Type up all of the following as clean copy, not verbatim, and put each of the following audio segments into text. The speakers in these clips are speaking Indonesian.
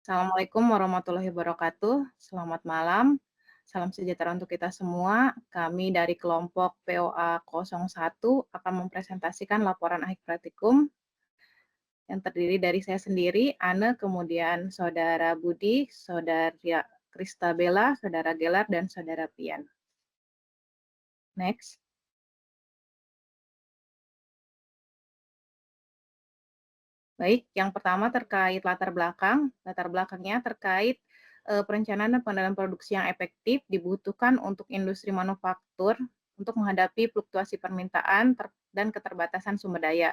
Assalamualaikum warahmatullahi wabarakatuh. Selamat malam. Salam sejahtera untuk kita semua. Kami dari kelompok POA 01 akan mempresentasikan laporan akhir praktikum yang terdiri dari saya sendiri, Ane, kemudian Saudara Budi, Saudara Kristabella, Saudara Gelar, dan Saudara Pian. Next. Baik, yang pertama terkait latar belakang. Latar belakangnya terkait perencanaan dan pengendalian produksi yang efektif dibutuhkan untuk industri manufaktur untuk menghadapi fluktuasi permintaan dan keterbatasan sumber daya.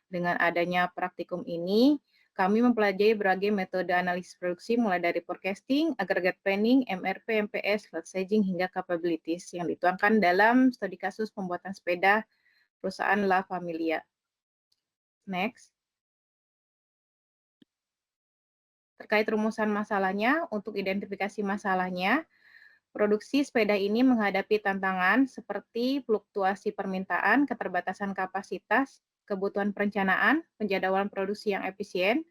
Dengan adanya praktikum ini, kami mempelajari berbagai metode analisis produksi mulai dari forecasting, aggregate planning, MRP, MPS, load staging, hingga capabilities yang dituangkan dalam studi kasus pembuatan sepeda perusahaan La Familia. Next. Terkait rumusan masalahnya, untuk identifikasi masalahnya, produksi sepeda ini menghadapi tantangan seperti fluktuasi permintaan, keterbatasan kapasitas, kebutuhan perencanaan, penjadwalan produksi yang efisien,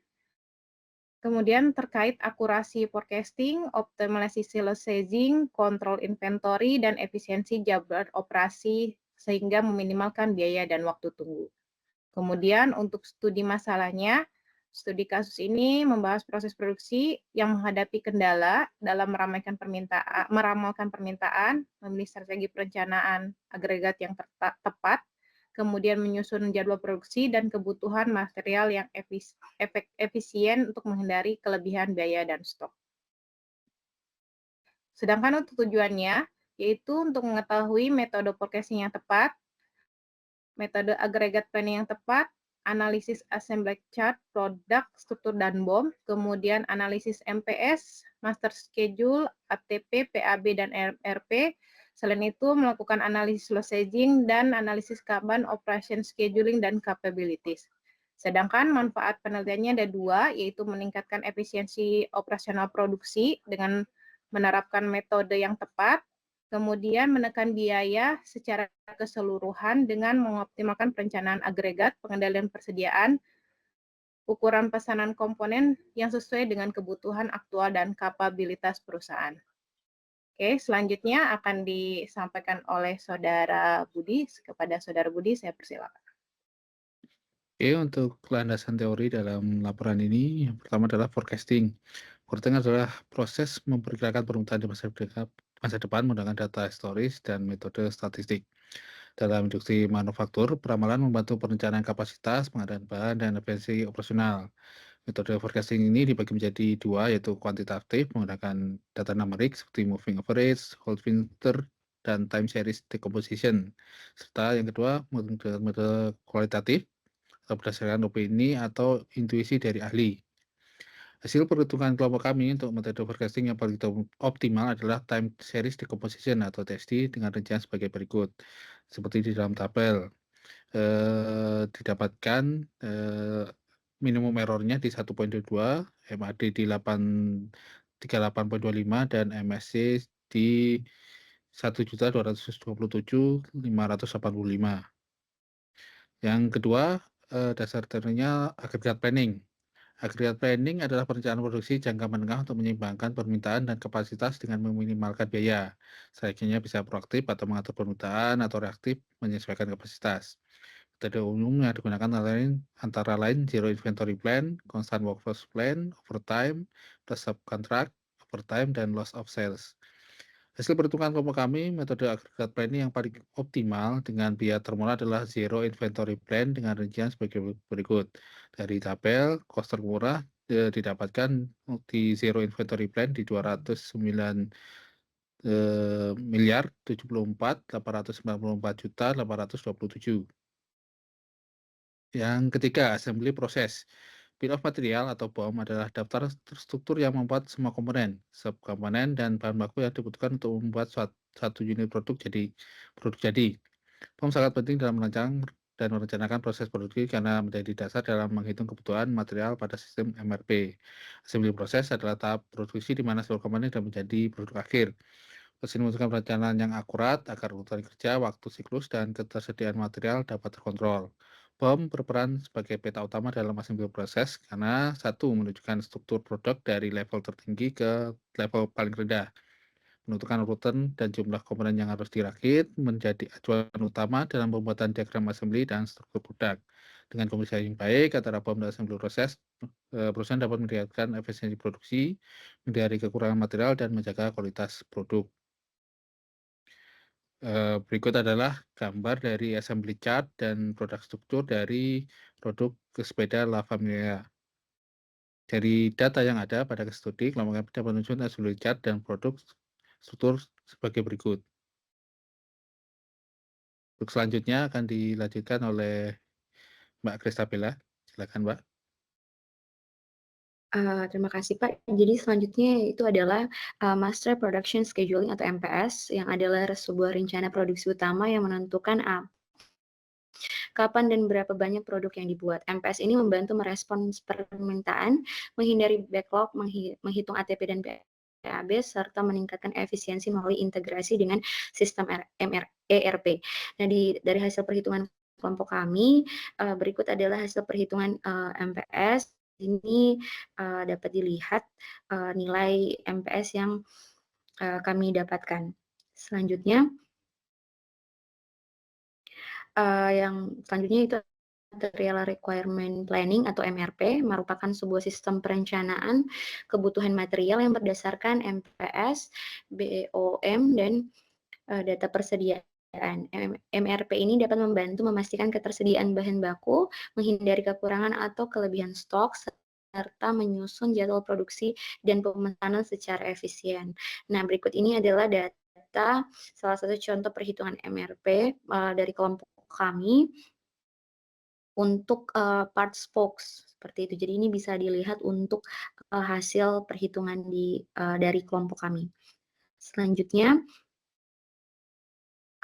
kemudian terkait akurasi forecasting, optimalisasi load staging, kontrol inventory, dan efisiensi jadwal operasi sehingga meminimalkan biaya dan waktu tunggu. Kemudian untuk studi masalahnya, studi kasus ini membahas proses produksi yang menghadapi kendala dalam meramalkan permintaan, memilih strategi perencanaan agregat yang tepat, kemudian menyusun jadwal produksi dan kebutuhan material yang efisien untuk menghindari kelebihan biaya dan stok. Sedangkan untuk tujuannya, yaitu untuk mengetahui metode forecasting yang tepat, metode agregat planning yang tepat, analisis assembly chart, produk, struktur, dan BOM, kemudian analisis MPS, master schedule, ATP, PAB, dan RP. Selain itu, melakukan analisis load staging dan analisis Kanban, operation scheduling, dan capabilities. Sedangkan manfaat penelitiannya ada dua, yaitu meningkatkan efisiensi operasional produksi dengan menerapkan metode yang tepat, kemudian menekan biaya secara keseluruhan dengan mengoptimalkan perencanaan agregat, pengendalian persediaan, ukuran pesanan komponen yang sesuai dengan kebutuhan aktual dan kapabilitas perusahaan. Oke, selanjutnya akan disampaikan oleh Saudara Budi. Kepada Saudara Budi, saya persilakan. Oke, untuk landasan teori dalam laporan ini, yang pertama adalah forecasting. Forecasting adalah proses memperkirakan permintaan di masa depan menggunakan data historis dan metode statistik. Dalam industri manufaktur, peramalan membantu perencanaan kapasitas, pengadaan bahan, dan efisiensi operasional. Metode forecasting ini dibagi menjadi dua, yaitu kuantitatif menggunakan data numerik seperti moving average, whole winter, dan time series decomposition. Serta yang kedua, metode kualitatif berdasarkan opini atau intuisi dari ahli. Hasil perhitungan kelompok kami untuk metode forecasting yang paling optimal adalah time series decomposition atau TSD dengan rincian sebagai berikut. Seperti di dalam tabel, didapatkan minimum errornya di 1,22, MAD di 38,25, dan MSC di 1.227.585. Yang kedua, dasar teorinya agregat planning. Agregat planning adalah perencanaan produksi jangka menengah untuk menyeimbangkan permintaan dan kapasitas dengan meminimalkan biaya. Selanjutnya bisa proaktif atau mengatur permintaan atau reaktif menyesuaikan kapasitas. Metode umum yang digunakan antara lain zero inventory plan, constant workforce plan, overtime, plus subcontract, overtime, dan loss of sales. Hasil perhitungan kelompok kami, metode agregat planning yang paling optimal dengan biaya termurah adalah zero inventory plan dengan rincian sebagai berikut. Dari tabel, cost termurah didapatkan di zero inventory plan di 209 miliar 74.894.827. Yang ketiga, assembly proses. Bill of material atau BOM adalah daftar terstruktur yang membuat semua komponen, subkomponen, dan bahan baku yang dibutuhkan untuk membuat satu unit produk jadi. BOM sangat penting dalam merancang dan merencanakan proses produksi karena menjadi dasar dalam menghitung kebutuhan material pada sistem MRP. Assembly proses adalah tahap produksi di mana seluruh komponen sudah menjadi produk akhir. Proses ini membutuhkan perencanaan yang akurat agar urutan kerja, waktu siklus, dan ketersediaan material dapat terkontrol. BOM berperan sebagai peta utama dalam assembly proses karena satu menunjukkan struktur produk dari level tertinggi ke level paling rendah. Menentukan urutan dan jumlah komponen yang harus dirakit menjadi acuan utama dalam pembuatan diagram assembly dan struktur produk. Dengan komunikasi yang baik antara BOM dan assembly proses, perusahaan dapat meningkatkan efisiensi produksi, menghindari kekurangan material, dan menjaga kualitas produk. Berikut adalah gambar dari assembly chart dan produk struktur dari produk sepeda La Familia. Dari data yang ada pada case study, kelompok kami dapat menunjukkan assembly chart dan produk struktur sebagai berikut. Untuk selanjutnya akan dilanjutkan oleh Mbak Kristabella. Silakan, Mbak. Terima kasih, Pak. Jadi selanjutnya itu adalah, Master Production Scheduling atau MPS, yang adalah sebuah rencana produksi utama yang menentukan kapan dan berapa banyak produk yang dibuat. MPS ini membantu merespons permintaan, menghindari backlog, menghitung ATP dan PAB, serta meningkatkan efisiensi melalui integrasi dengan sistem ERP. Nah, dari hasil perhitungan kelompok kami, berikut adalah hasil perhitungan MPS. Ini dapat dilihat nilai MPS yang kami dapatkan. Selanjutnya, yang selanjutnya itu Material Requirement Planning atau MRP merupakan sebuah sistem perencanaan kebutuhan material yang berdasarkan MPS, BOM, dan data persediaan. MRP ini dapat membantu memastikan ketersediaan bahan baku, menghindari kekurangan atau kelebihan stok, serta menyusun jadwal produksi dan pemesanan secara efisien. Nah, berikut ini adalah data salah satu contoh perhitungan MRP dari kelompok kami untuk parts spokes seperti itu. Jadi ini bisa dilihat untuk hasil perhitungan dari kelompok kami. Selanjutnya,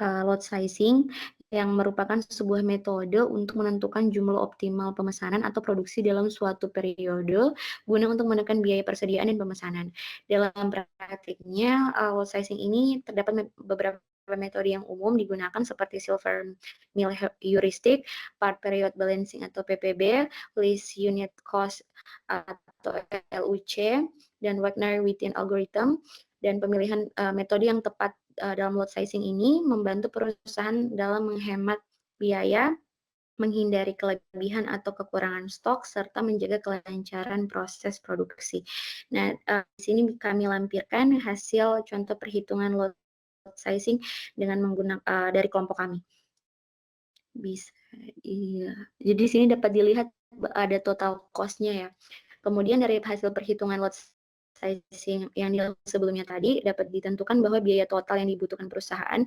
load sizing yang merupakan sebuah metode untuk menentukan jumlah optimal pemesanan atau produksi dalam suatu periode guna untuk menekan biaya persediaan dan pemesanan. Dalam praktiknya, load sizing ini terdapat beberapa metode yang umum digunakan seperti Silver Mill Heuristic, Part Period Balancing atau PPB, List Unit Cost atau LUC, dan Wagner-Witten Algorithm. Dan pemilihan metode yang tepat dalam load sizing ini membantu perusahaan dalam menghemat biaya, menghindari kelebihan atau kekurangan stok, serta menjaga kelancaran proses produksi. Nah, di sini kami lampirkan hasil contoh perhitungan load sizing dengan menggunakan dari kelompok kami. Bisa, iya. Jadi di sini dapat dilihat ada total cost-nya ya. Kemudian dari hasil perhitungan load sizing yang sebelumnya tadi dapat ditentukan bahwa biaya total yang dibutuhkan perusahaan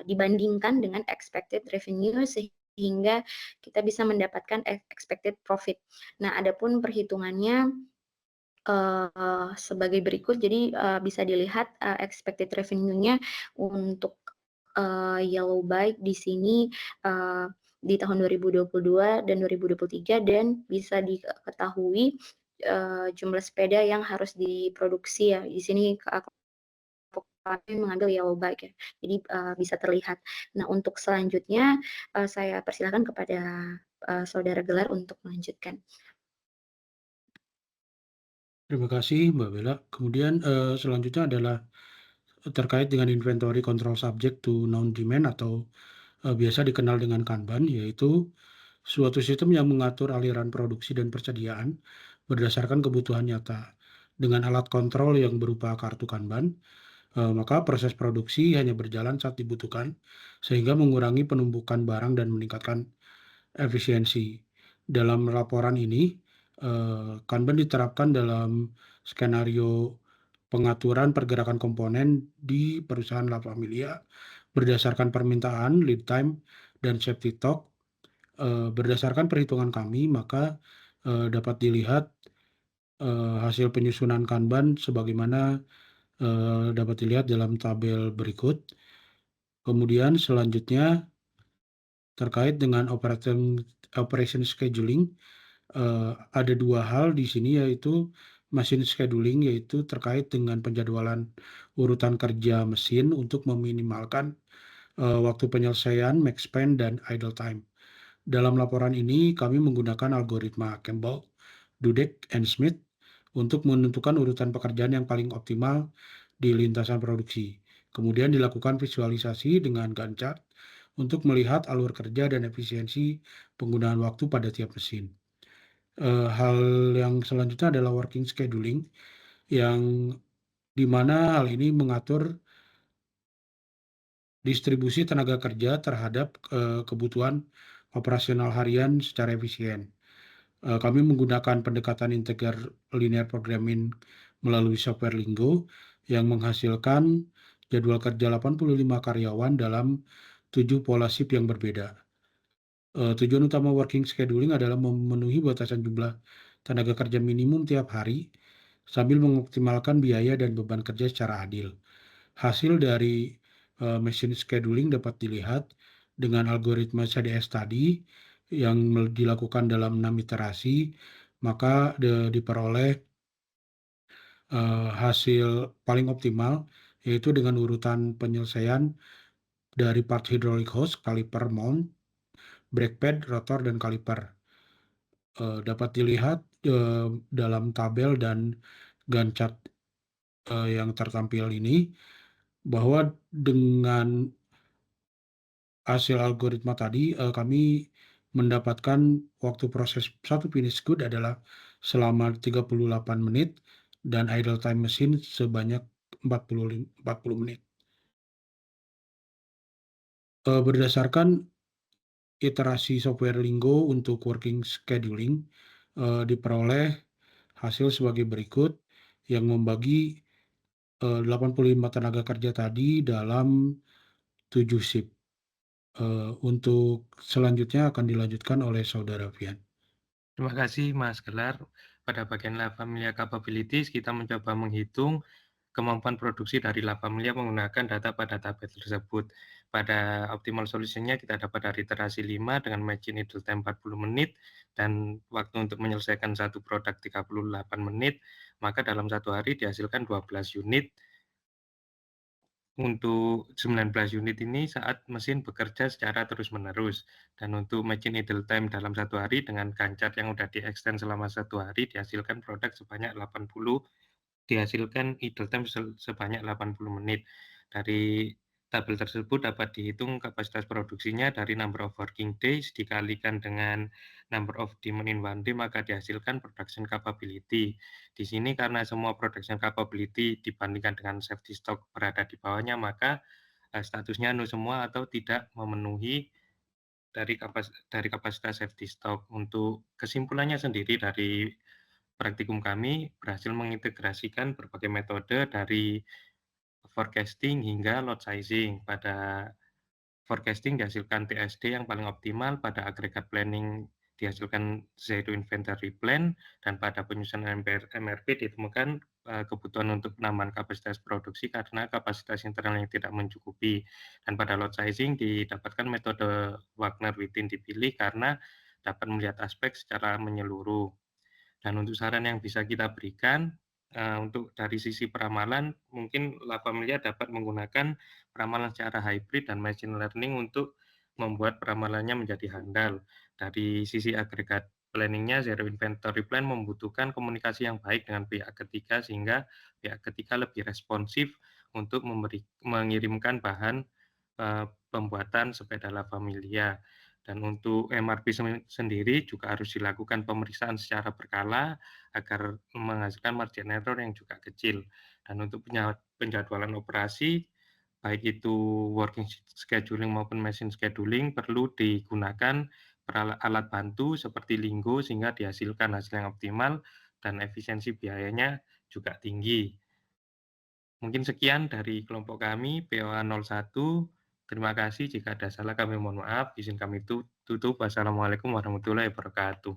dibandingkan dengan expected revenue sehingga kita bisa mendapatkan expected profit. Nah, adapun perhitungannya sebagai berikut. Jadi bisa dilihat expected revenue-nya untuk Yellow Bike di sini di tahun 2022 dan 2023, dan bisa diketahui jumlah sepeda yang harus diproduksi ya. Di sini kami mengambil Yellow Bike ya. Jadi bisa terlihat. Nah, untuk selanjutnya saya persilakan kepada Saudara Gelar untuk melanjutkan. Terima kasih Mbak Bella. Kemudian selanjutnya adalah terkait dengan inventory control subject to known demand atau biasa dikenal dengan Kanban, yaitu suatu sistem yang mengatur aliran produksi dan persediaan berdasarkan kebutuhan nyata. Dengan alat kontrol yang berupa kartu Kanban, maka proses produksi hanya berjalan saat dibutuhkan, sehingga mengurangi penumpukan barang dan meningkatkan efisiensi. Dalam laporan ini, Kanban diterapkan dalam skenario pengaturan pergerakan komponen di perusahaan La Familia berdasarkan permintaan, lead time, dan safety stock. Berdasarkan perhitungan kami, maka dapat dilihat hasil penyusunan Kanban sebagaimana dapat dilihat dalam tabel berikut. Kemudian selanjutnya terkait dengan operation scheduling, ada dua hal di sini, yaitu machine scheduling, yaitu terkait dengan penjadwalan urutan kerja mesin untuk meminimalkan waktu penyelesaian, max span, dan idle time. Dalam laporan ini, kami menggunakan algoritma Campbell, Dudek, and Smith untuk menentukan urutan pekerjaan yang paling optimal di lintasan produksi. Kemudian dilakukan visualisasi dengan Gantt chart untuk melihat alur kerja dan efisiensi penggunaan waktu pada tiap mesin. Hal yang selanjutnya adalah working scheduling, yang di mana hal ini mengatur distribusi tenaga kerja terhadap kebutuhan operasional harian secara efisien. Kami menggunakan pendekatan integer linear programming melalui software Lingo yang menghasilkan jadwal kerja 85 karyawan dalam 7 pola shift yang berbeda. Tujuan utama working scheduling adalah memenuhi batasan jumlah tenaga kerja minimum tiap hari sambil mengoptimalkan biaya dan beban kerja secara adil. Hasil dari machine scheduling dapat dilihat dengan algoritma CDS tadi yang dilakukan dalam 6 iterasi, maka diperoleh hasil paling optimal, yaitu dengan urutan penyelesaian dari part hydraulic hose, kaliper mount, brake pad, rotor, dan kaliper. Dapat dilihat dalam tabel dan Gantt chart yang tertampil ini, bahwa dengan hasil algoritma tadi, kami mendapatkan waktu proses satu finish good adalah selama 38 menit dan idle time mesin sebanyak 40 menit. Berdasarkan iterasi software Lingo untuk working scheduling, diperoleh hasil sebagai berikut yang membagi 85 tenaga kerja tadi dalam 7 shift. Untuk selanjutnya akan dilanjutkan oleh Saudara Fian. Terima kasih Mas Gelar. Pada bagian La Familia Capabilities, kita mencoba menghitung kemampuan produksi dari La Familia menggunakan data pada tabel tersebut. Pada optimal solutionnya kita dapat dari iterasi 5 dengan machine idle time 40 menit dan waktu untuk menyelesaikan satu produk 38 menit, maka dalam satu hari dihasilkan 12 unit. Untuk 19 unit ini saat mesin bekerja secara terus-menerus. Dan untuk machine idle time dalam satu hari dengan Gantt chart yang sudah di-extend selama satu hari dihasilkan produk sebanyak 80, dihasilkan idle time sebanyak 80 menit. Dari tabel tersebut dapat dihitung kapasitas produksinya dari number of working days dikalikan dengan number of demand in one day, maka dihasilkan production capability. Di sini karena semua production capability dibandingkan dengan safety stock berada di bawahnya, maka statusnya no semua atau tidak memenuhi dari kapasitas safety stock. Untuk kesimpulannya sendiri dari praktikum kami berhasil mengintegrasikan berbagai metode dari forecasting hingga load sizing. Pada forecasting dihasilkan TSD yang paling optimal, pada aggregate planning dihasilkan zero inventory plan, dan pada penyusunan MRP ditemukan kebutuhan untuk penambahan kapasitas produksi karena kapasitas internal yang tidak mencukupi. Dan pada load sizing didapatkan metode Wagner-Wittin dipilih karena dapat melihat aspek secara menyeluruh. Dan untuk saran yang bisa kita berikan, untuk dari sisi peramalan, mungkin La Familia dapat menggunakan peramalan secara hybrid dan machine learning untuk membuat peramalannya menjadi handal. Dari sisi agregat planning-nya, zero inventory plan membutuhkan komunikasi yang baik dengan pihak ketiga, sehingga pihak ketiga lebih responsif untuk mengirimkan bahan pembuatan sepeda La Familia. Dan untuk MRP sendiri juga harus dilakukan pemeriksaan secara berkala agar menghasilkan margin error yang juga kecil. Dan untuk penjadwalan operasi, baik itu working scheduling maupun machine scheduling, perlu digunakan alat bantu seperti Lingo sehingga dihasilkan hasil yang optimal dan efisiensi biayanya juga tinggi. Mungkin sekian dari kelompok kami, POA 01. Terima kasih, jika ada salah kami mohon maaf. Izin kami tutup. Wassalamualaikum warahmatullahi wabarakatuh.